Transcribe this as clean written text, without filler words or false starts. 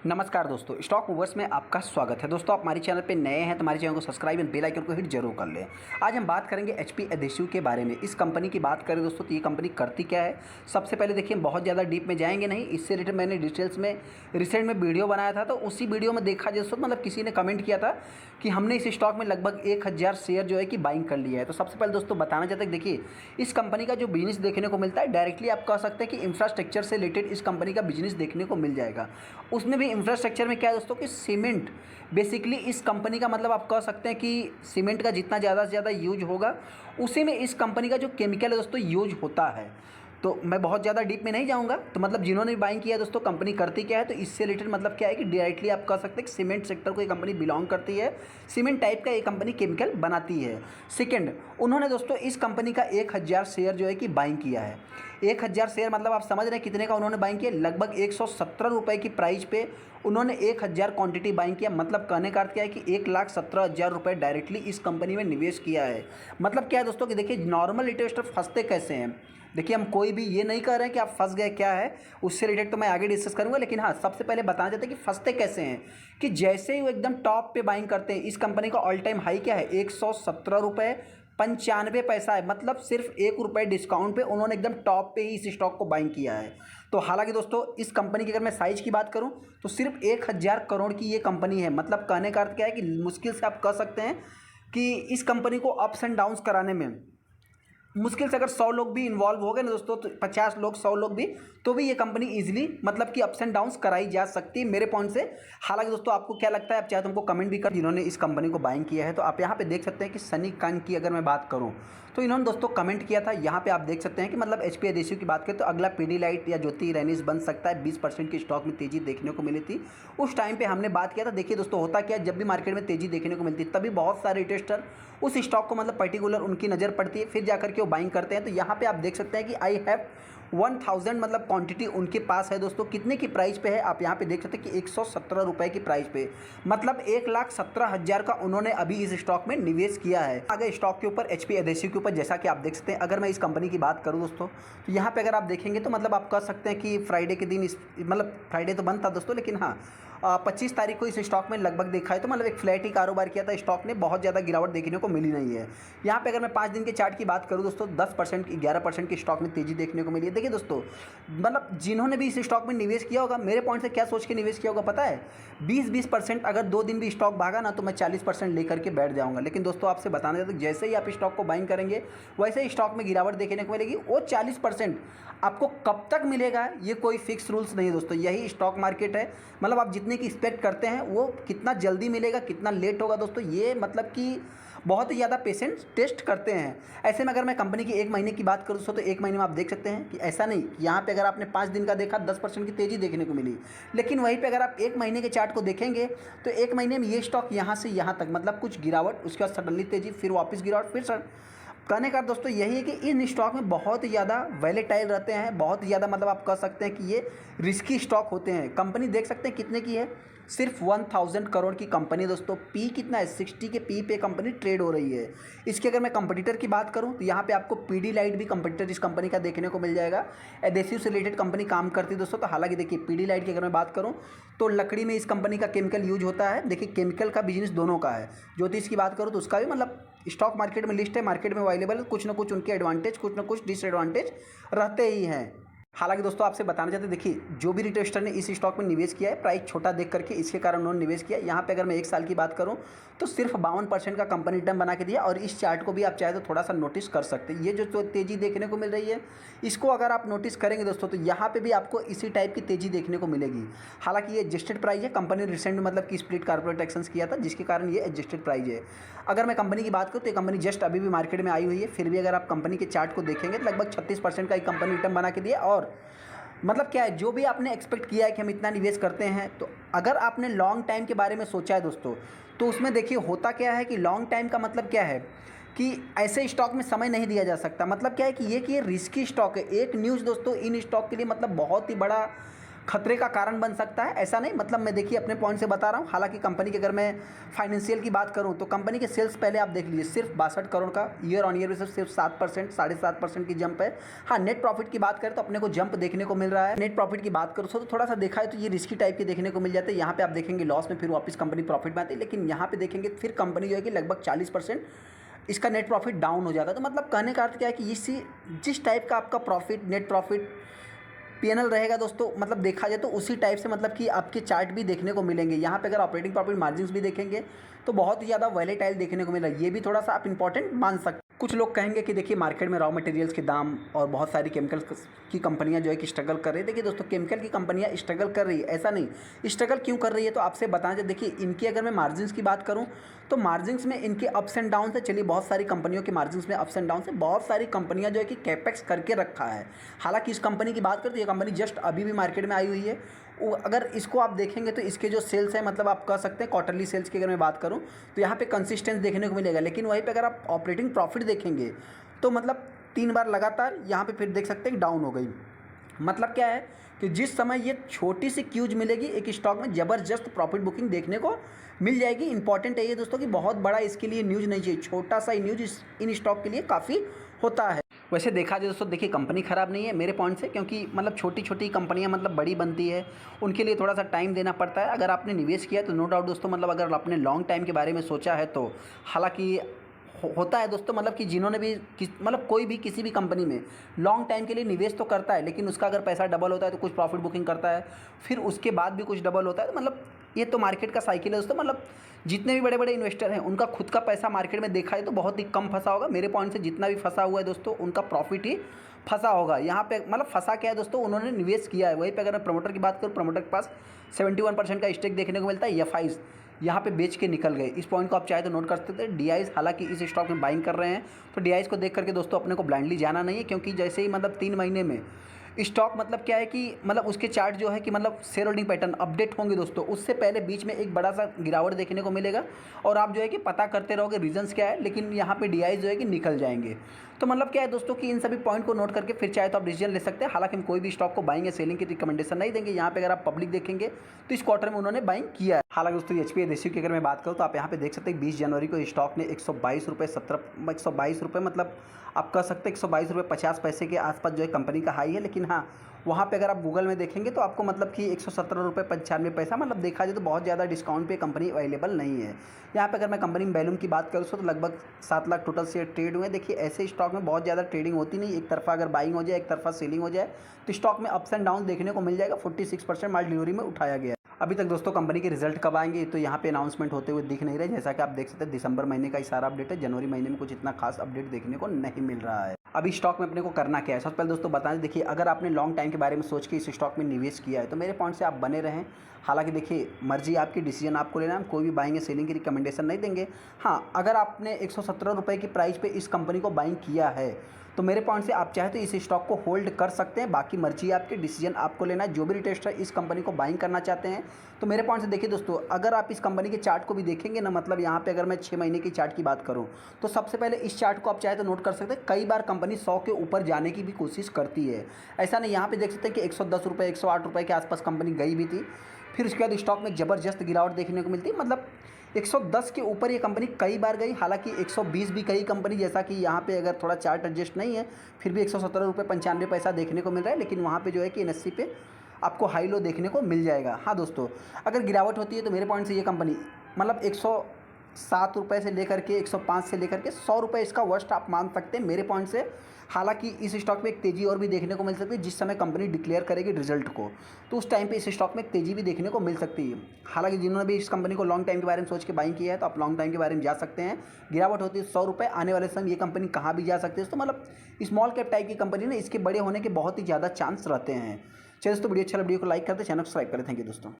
नमस्कार दोस्तों, stock movers में आपका स्वागत है। दोस्तों, आप हमारे चैनल पे नए हैं तो हमारे चैनल को सब्सक्राइब एंड बेल आइकन को हिट जरूर कर लें। आज हम बात करेंगे एचपी एडेसिव के बारे में। इस कंपनी की बात करें दोस्तों तो ये कंपनी करती क्या है। सबसे पहले देखिए, हम बहुत ज़्यादा डीप में जाएंगे नहीं। इससे रिलेटेड मैंने डिटेल्स में रिसेंट में वीडियो बनाया था, तो उसी वीडियो में देखा दोस्तों, मतलब किसी ने कमेंट किया था कि हमने इस स्टॉक में लगभग 1000 शेयर जो है कि बाइंग कर लिया है। तो सबसे पहले दोस्तों बताना चाहते हैं, देखिए इस कंपनी का जो बिजनेस देखने को मिलता है, डायरेक्टली आप कह सकते हैं कि इंफ्रास्ट्रक्चर से रिलेटेड इस कंपनी का बिजनेस देखने को मिल जाएगा। उसमें भी इंफ्रास्ट्रक्चर में क्या है दोस्तों कि सीमेंट, बेसिकली इस कंपनी का मतलब आप कह सकते हैं कि सीमेंट का जितना ज़्यादा से ज़्यादा यूज होगा, उसी में इस कंपनी का जो केमिकल है दोस्तों यूज होता है। तो मैं बहुत ज़्यादा डीप में नहीं जाऊंगा। तो मतलब जिन्होंने भी बाइंग किया है दोस्तों, कंपनी करती क्या है, तो इससे रिलेटेड मतलब क्या है कि डायरेक्टली आप कह सकते हैं कि सीमेंट सेक्टर को ये कंपनी बिलोंग करती है। सीमेंट टाइप का ये कंपनी केमिकल बनाती है। सेकंड, उन्होंने दोस्तों इस कंपनी का 1000 शेयर जो है कि बाइंग किया है। 1000 शेयर मतलब आप समझ रहे हैं कितने का उन्होंने बाइंग किया। लगभग 117 रुपये की प्राइस पे उन्होंने 1000 क्वांटिटी बाइंग किया। मतलब कहने का अर्थ क्या है कि 1,17,000 रुपये डायरेक्टली इस कंपनी में निवेश किया है। मतलब क्या है दोस्तों कि देखिए, नॉर्मल इन्वेस्टर फंसते कैसे हैं। देखिए, हम कोई भी ये नहीं कह रहे हैं कि आप फंस गए क्या है, उससे रिलेटेड तो मैं आगे डिस्कस करूंगा। लेकिन हाँ, सबसे पहले बताना चाहते हैं कि फंसते कैसे हैं। कि जैसे ही वो एकदम टॉप पे बाइंग करते हैं, इस कंपनी का ऑल टाइम हाई क्या है, 117 रुपये 95 पैसा है। मतलब सिर्फ 1 रुपये डिस्काउंट पे उन्होंने एकदम टॉप पे ही इस स्टॉक को बाइंग किया है। तो हालांकि दोस्तों, इस कंपनी की अगर मैं साइज की बात करूं तो सिर्फ 1000 करोड़ की ये कंपनी है। मतलब कहने का अर्थ क्या है कि मुश्किल से आप कह सकते हैं कि इस कंपनी को अप्स एंड डाउन्स कराने में मुश्किल से अगर 100 लोग भी इन्वॉल्व हो गए ना दोस्तों, तो 50 लोग 100 लोग भी, तो भी ये कंपनी इजीली मतलब कि अप्स एंड डाउन्स कराई जा सकती है मेरे पॉइंट से। हालांकि दोस्तों, आपको क्या लगता है, आप चाहे तो हमको कमेंट भी कर, जिन्होंने इस कंपनी को बाइंग किया है। तो आप यहाँ पे देख सकते हैं कि सनी कान की अगर मैं बात करूँ तो इन्होंने दोस्तों कमेंट किया था। यहाँ पे आप देख सकते हैं कि मतलब एचपी एडेसिव की बात करें तो अगला पीडीलाइट या ज्योति रैनीस बन सकता है। 20% की स्टॉक में तेजी देखने को मिली थी। उस टाइम पे हमने बात किया था। देखिए दोस्तों, होता क्या, जब भी मार्केट में तेजी देखने को मिलती है तभी बहुत सारे इन्वेस्टर उस स्टॉक को मतलब पर्टिकुलर उनकी नज़र पड़ती है, फिर जाकर के वो बाइंग करते हैं। तो यहाँ पे आप देख सकते हैं कि आई हैव 1000 मतलब क्वांटिटी उनके पास है दोस्तों। कितने की प्राइस पे है, आप यहाँ पे देख सकते हैं कि 117 रुपये की प्राइस पे, मतलब 1,17,000 का उन्होंने अभी इस स्टॉक में निवेश किया है। आगे स्टॉक के ऊपर, एचपी एडेसिव के ऊपर, जैसा कि आप देख सकते हैं, अगर मैं इस कंपनी की बात करूँ दोस्तों, तो यहाँ पे अगर आप देखेंगे तो मतलब आप कह सकते हैं कि फ्राइडे के दिन इस मतलब फ्राइडे तो बंद था दोस्तों, लेकिन हाँ 25 तारीख को इस स्टॉक में लगभग देखा है तो मतलब एक फ्लैट ही कारोबार किया था। स्टॉक ने बहुत ज़्यादा गिरावट देखने को मिली नहीं है। यहाँ पे अगर मैं 5 दिन के चार्ट की बात करूँ दोस्तों, 10% की 11% की स्टॉक में तेजी देखने को मिली है। देखिए दोस्तों, मतलब जिन्होंने भी इस स्टॉक में निवेश किया होगा, मेरे पॉइंट से क्या सोच के निवेश किया होगा पता है, 20% अगर 2 दिन भी स्टॉक भागा ना तो मैं 40% लेकर के बैठ जाऊँगा। लेकिन दोस्तों, आपसे बताना चाहते, जैसे ही आप स्टॉक को बाइंग करेंगे वैसे ही स्टॉक में गिरावट देखने को मिलेगी। वो 40% आपको कब तक मिलेगा ये कोई फिक्स रूल्स नहीं है दोस्तों। यही स्टॉक मार्केट है। मतलब आप जितने की एक्सपेक्ट करते हैं वो कितना जल्दी मिलेगा, कितना लेट होगा दोस्तों, ये मतलब कि बहुत ही ज़्यादा पेशेंस टेस्ट करते हैं। ऐसे में अगर मैं कंपनी की 1 महीने की बात करूँ दोस्तों, तो 1 महीने में आप देख सकते हैं कि ऐसा नहीं, यहाँ पे अगर आपने 5 दिन का देखा 10% की तेज़ी देखने को मिली। लेकिन वहीं पे अगर आप 1 महीने के चार्ट को देखेंगे तो 1 महीने में ये स्टॉक यहाँ से यहाँ तक मतलब कुछ गिरावट, उसके बाद सडनली तेज़ी, फिर वापस गिरावट, फिर कहने का दोस्तों यही है कि इन स्टॉक में बहुत ही ज़्यादा वैलेटाइल रहते हैं। बहुत ही ज़्यादा मतलब आप कह सकते हैं कि ये रिस्की स्टॉक होते हैं। कंपनी देख सकते हैं कितने की है, सिर्फ 1000 करोड़ की कंपनी दोस्तों। पी कितना है, 60 के पी पे कंपनी ट्रेड हो रही है। इसके अगर मैं कंपटीटर की बात करूं तो यहाँ पे आपको पीडीलाइट भी कंपटीटर इस कंपनी का देखने को मिल जाएगा। एडेसिव से रिलेटेड कंपनी काम करती है दोस्तों। तो हालांकि देखिए, पीडीलाइट की अगर मैं बात करूँ तो लकड़ी में इस कंपनी का केमिकल यूज होता है। देखिए, केमिकल का बिजनेस दोनों का है। ज्योतिष की बात करूँ तो उसका भी मतलब स्टॉक मार्केट में लिस्ट है, मार्केट में अवेलेबल है। कुछ ना कुछ उनके एडवांटेज, कुछ ना कुछ डिसएडवांटेज रहते ही हैं। हालांकि दोस्तों, आपसे बताना चाहते हैं, देखिए जो भी रिटेस्टर ने इस स्टॉक में निवेश किया है, प्राइस छोटा देख करके इसके कारण उन्होंने निवेश किया। यहाँ पे अगर मैं 1 साल की बात करूँ तो सिर्फ 52% का कंपनी रिटर्न बना के दिया। और इस चार्ट को भी आप चाहे तो थोड़ा सा नोटिस कर सकते हैं। ये जो तेज़ी देखने को मिल रही है, इसको अगर आप नोटिस करेंगे दोस्तों तो यहाँ पर भी आपको इसी टाइप की तेज़ी देखने को मिलेगी। हालांकि ये एडजस्टेड प्राइस है। कंपनी रिसेंट में मतलब कि स्प्लिट कॉर्पोरेट एक्शंस किया था, जिसके कारण ये एडजस्टेड प्राइस है। अगर मैं कंपनी की बात करूँ तो ये कंपनी जस्ट अभी भी मार्केट में आई हुई है। फिर भी अगर आप कंपनी के चार्ट को देखेंगे तो लगभग 36% का एक कंपनी रिटर्न बना के दिया। और मतलब क्या है, जो भी आपने एक्सपेक्ट किया है कि हम इतना निवेश करते हैं, तो अगर आपने लॉन्ग टाइम के बारे में सोचा है दोस्तों, तो उसमें देखिए होता क्या है कि लॉन्ग टाइम का मतलब क्या है कि ऐसे स्टॉक में समय नहीं दिया जा सकता। मतलब क्या है कि ये रिस्की स्टॉक है। एक न्यूज़ दोस्तों इन स्टॉक के लिए मतलब बहुत ही बड़ा खतरे का कारण बन सकता है, ऐसा नहीं, मतलब मैं देखिए अपने पॉइंट से बता रहा हूँ। हालांकि कंपनी की अगर मैं फाइनेंशियल की बात करूँ तो कंपनी के सेल्स पहले आप देख लीजिए, सिर्फ 62 करोड़ का ईयर ऑन ईयर बेसिस सिर्फ 7%, 7.5% की जंप है। हाँ, नेट प्रॉफिट की बात करें तो अपने को जंप देखने को मिल रहा है। नेट प्रॉफिट की बात करो तो थोड़ा सा देखा है तो ये रिस्की टाइप की देखने को मिल जाते हैं। यहाँ पे आप देखेंगे लॉस में फिर वापस कंपनी प्रॉफिट में आती है, लेकिन यहाँ पे देखेंगे फिर कंपनी जो है कि लगभग 40% इसका नेट प्रॉफिट डाउन हो जाता है। तो मतलब कहने का अर्थ क्या है कि इसी जिस टाइप का आपका प्रॉफिट, नेट प्रॉफिट, पीएनएल रहेगा दोस्तों, मतलब देखा जाए तो उसी टाइप से मतलब कि आपके चार्ट भी देखने को मिलेंगे। यहाँ पे अगर ऑपरेटिंग प्रॉफिट मार्जिन्स भी देखेंगे तो बहुत ही ज़्यादा वॉलेटाइल देखने को मिला, ये भी थोड़ा सा आप इंपॉर्टेंट मान सकते हैं। कुछ लोग कहेंगे कि देखिए मार्केट में रॉ मटेरियल्स के दाम और बहुत सारी केमिकल की कंपनियां जो है कि स्ट्रगल कर रही है। देखिए दोस्तों, केमिकल की कंपनियां स्ट्रगल कर रही है, ऐसा नहीं। स्ट्रगल क्यों कर रही है तो आपसे बताएं। देखिए इनकी अगर मैं मार्जिन्स की बात करूं तो मार्जिन्स में इनके अप्स एंड डाउन है। चलिए, बहुत सारी कंपनियों के मार्जिन्स में अप्स एंड डाउन है। बहुत सारी कंपनियां जो है कि कैपेक्स करके रखा है। हालांकि इस कंपनी की बात करें तो ये कंपनी जस्ट अभी भी मार्केट में आई हुई है। अगर इसको आप देखेंगे तो इसके जो सेल्स हैं, मतलब आप कह सकते हैं क्वार्टरली सेल्स की अगर मैं बात करूं तो यहाँ पे कंसिस्टेंस देखने को मिलेगा। लेकिन वहीं पे अगर आप ऑपरेटिंग प्रॉफिट देखेंगे तो मतलब 3 बार लगातार यहाँ पे फिर देख सकते हैं कि डाउन हो गई। मतलब क्या है कि जिस समय ये छोटी सी क्यूज मिलेगी, एक स्टॉक में ज़बरदस्त प्रॉफिट बुकिंग देखने को मिल जाएगी। इंपॉर्टेंट है ये दोस्तों कि बहुत बड़ा इसके लिए न्यूज़ नहीं चाहिए, छोटा सा न्यूज़ इन स्टॉक के लिए काफ़ी होता है। वैसे देखा जाए दोस्तों, देखिए कंपनी ख़राब नहीं है मेरे पॉइंट से, क्योंकि मतलब छोटी छोटी कंपनियां मतलब बड़ी बनती है, उनके लिए थोड़ा सा टाइम देना पड़ता है। अगर आपने निवेश किया तो नो डाउट दोस्तों, मतलब अगर आपने लॉन्ग टाइम के बारे में सोचा है तो हालांकि होता है दोस्तों, मतलब कि जिन्होंने भी मतलब कोई भी किसी भी कंपनी में लॉन्ग टाइम के लिए निवेश तो करता है, लेकिन उसका अगर पैसा डबल होता है तो कुछ प्रॉफिट बुकिंग करता है, फिर उसके बाद भी कुछ डबल होता है। तो मतलब ये तो मार्केट का साइकिल है दोस्तों। मतलब जितने भी बड़े बड़े इन्वेस्टर हैं उनका खुद का पैसा मार्केट में देखा है तो बहुत ही कम फंसा होगा। मेरे पॉइंट से जितना भी फंसा हुआ है दोस्तों, उनका प्रॉफिट ही फंसा होगा। यहाँ पे मतलब फंसा क्या है दोस्तों, उन्होंने निवेश किया है। वहीं पे अगर मैं प्रमोटर की बात करूँ, प्रमोटर के पास 71% का स्टेक देखने को मिलता है। एफआईज यहाँ पे बेच के निकल गए। इस पॉइंट को आप चाहे तो नोट कर सकते हैं। डीआईज हालांकि इस स्टॉक में बाइंग कर रहे हैं, तो डीआईज को देख करके दोस्तों अपने को ब्लाइंडली जाना नहीं है, क्योंकि जैसे ही मतलब 3 महीने में स्टॉक मतलब क्या है कि मतलब उसके चार्ट जो है कि मतलब शेयर होल्डिंग पैटर्न अपडेट होंगे दोस्तों, उससे पहले बीच में एक बड़ा सा गिरावट देखने को मिलेगा और आप जो है कि पता करते रहोगे रीजंस क्या है, लेकिन यहाँ पे डीआई जो है कि निकल जाएंगे। तो मतलब क्या है दोस्तों कि इन सभी पॉइंट को नोट करके फिर चाहे तो आप डिसीजन ले सकते हैं। हालांकि हम कोई भी स्टॉक को बाइंग या सेलिंग की रिकमेंडेशन नहीं देंगे। यहाँ पे अगर आप पब्लिक देखेंगे तो इस क्वार्टर में उन्होंने बाइंग किया है। हालांकि दोस्तों एचपी एदेसिव की अगर मैं बात करूँ तो आप यहाँ पे देख सकते हैं 20 जनवरी को स्टॉक ने 122 रुपये 122 रुपये, मतलब आप कह सकते हैं 122 रुपये 50 पैसे के आसपास जो है कंपनी का हाई है। लेकिन हाँ, वहाँ पे अगर आप गूगल में देखेंगे तो आपको मतलब कि 117 रुपये 95 पैसा, मतलब देखा जाए तो बहुत ज़्यादा डिस्काउंट पे कंपनी अवेलेबल नहीं है। यहाँ पे अगर मैं कंपनी में वैल्यूम की बात करूँ तो लगभग 7 लाख टोटल शेयर ट्रेड हुए। देखिए ऐसे स्टॉक में बहुत ज़्यादा ट्रेडिंग होती नहीं, एक तरफा अगर बाइंग हो जाए, एक तरफा सेलिंग हो जाए तो स्टॉक में अप्स एंड डाउन देखने को मिल जाएगा। 46% माल डिलीवरी में उठाया गया। अभी तक दोस्तों कंपनी के रिजल्ट कब आएंगे तो यहाँ पे अनाउंसमेंट होते हुए दिख नहीं रहे। जैसा कि आप देख सकते हैं दिसंबर महीने का ही सारा अपडेट है, जनवरी महीने में कुछ इतना खास अपडेट देखने को नहीं मिल रहा है। अभी स्टॉक में अपने को करना क्या है, सबसे पहले दोस्तों बताएं। देखिए अगर आपने लॉन्ग टाइम के बारे में सोच के इस स्टॉक में निवेश किया है तो मेरे पॉइंट से आप बने रहें। हालांकि देखिए मर्जी आपकी, डिसीजन आपको लेना है, हम कोई भी बाइंग या सेलिंग की रिकमेंडेशन नहीं देंगे। हाँ, अगर आपने 117 रुपये की प्राइस पे इस कंपनी को बाइंग किया है तो मेरे पॉइंट से आप चाहे तो इस स्टॉक को होल्ड कर सकते हैं। बाकी मर्जी आपकी, डिसीजन आपको लेना है। जो भी रिटेस्टर इस कंपनी को बाइंग करना चाहते हैं तो मेरे पॉइंट से देखिए दोस्तों, अगर आप इस कंपनी के चार्ट को भी देखेंगे ना, मतलब यहाँ पे अगर मैं 6 महीने की चार्ट की बात करूँ तो सबसे पहले इस चार्ट को आप चाहे तो नोट कर सकते हैं। कई बार कंपनी 100 के ऊपर जाने की भी कोशिश करती है, ऐसा नहीं। यहाँ पे देख सकते हैं कि 110 रुपये 108 रुपये के आसपास कंपनी गई भी थी, फिर उसके बाद स्टॉक में ज़बरदस्त गिरावट देखने को मिलती है। मतलब 110 के ऊपर ये कंपनी कई बार गई, हालांकि 120 भी कई कंपनी, जैसा कि यहाँ पे अगर थोड़ा चार्ट एडजस्ट नहीं है फिर भी 117 रुपये 95 पैसा देखने को मिल रहा है। लेकिन वहाँ पे जो है कि NSE पे आपको हाई लो देखने को मिल जाएगा। हाँ दोस्तों, अगर गिरावट होती है तो मेरे पॉइंट से ये कंपनी मतलब 107 रुपये से लेकर के 105 से लेकर के 100 रुपये इसका वर्स्ट आप मान सकते हैं मेरे पॉइंट से। हालांकि इस स्टॉक में एक तेज़ी और भी देखने को मिल सकती है जिस समय कंपनी डिक्लेयर करेगी रिजल्ट को, तो उस टाइम पे इस स्टॉक में एक तेज़ी भी देखने को मिल सकती है। हालांकि जिन्होंने भी इस कंपनी को लॉन्ग टाइम के बारे में सोच के बाइंग किया है तो आप लॉन्ग टाइम के बारे में जा सकते हैं। गिरावट होती है 100 रुपये, आने वाले समय ये कंपनी कहाँ भी जा सकती है। तो मतलब स्मॉल कैप टाइप की कंपनी ना, इसके बड़े होने के बहुत ही ज़्यादा चांस रहते हैं। चलिए दोस्तों, वीडियो अच्छा लगा, वीडियो को लाइक करते, चैनल को सब्सक्राइब करें। थैंक यू दोस्तों।